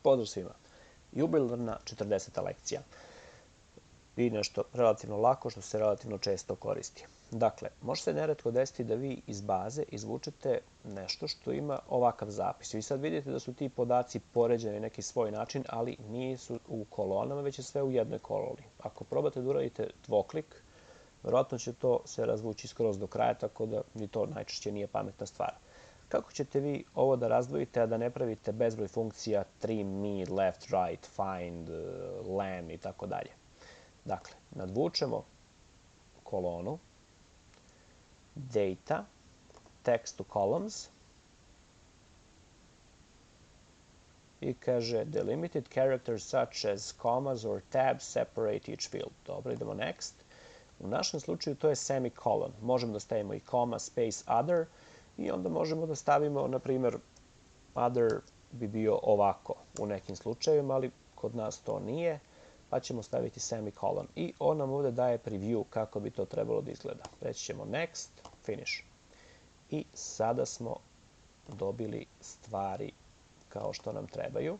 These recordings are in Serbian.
Pozdrav svima. Jubilarna 40. lekcija. I nešto relativno lako što se relativno često koristi. Dakle, može se neretko desiti da vi iz baze izvučete nešto što ima ovakav zapis. Vi sad vidite da su ti podaci poređani na neki svoj način, ali nisu u kolonama, već je sve u jednoj koloni. Ako probate da uradite dvoklik, verovatno će to se razvući skroz do kraja, tako da ni to najčešće nije pametna stvar. Kako ćete vi ovo da razdvojite, a da ne pravite bezbroj funkcija trim, me, left, right, find, len i tako dalje? Dakle, nadvučemo kolonu, data, text to columns i kaže delimited characters such as commas or tabs separate each field. Dobro, idemo next. U našem slučaju to je semicolon. Možemo da stavimo i comma, space, other i onda možemo da stavimo, na primjer, other bi bio ovako u nekim slučajevima, ali kod nas to nije, pa ćemo staviti semicolon. I on nam ovde daje preview kako bi to trebalo da izgleda. Reći ćemo next, finish. I sada smo dobili stvari kao što nam trebaju.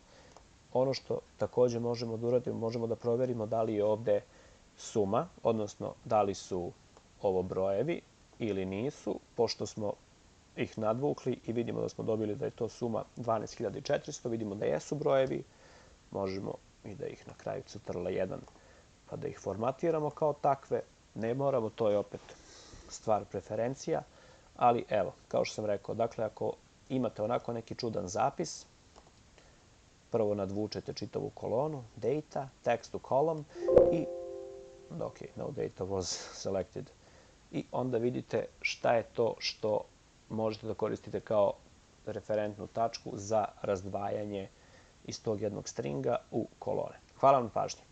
Ono što takođe možemo da uradimo, možemo da proverimo da li je ovde suma, odnosno da li su ovo brojevi ili nisu, pošto smo ih nadvukli i vidimo da smo dobili da je to suma 12.400, vidimo da jesu brojevi, možemo i da ih na kraju ctrl1 pa da ih formatiramo kao takve, ne moramo, to je opet stvar preferencija, ali evo, kao što sam rekao, dakle ako imate onako neki čudan zapis, prvo nadvučete čitavu kolonu, data, text to column i ok, no data was selected. I onda vidite šta je to što možete da koristite kao referentnu tačku za razdvajanje iz tog jednog stringa u kolone. Hvala vam na pažnji.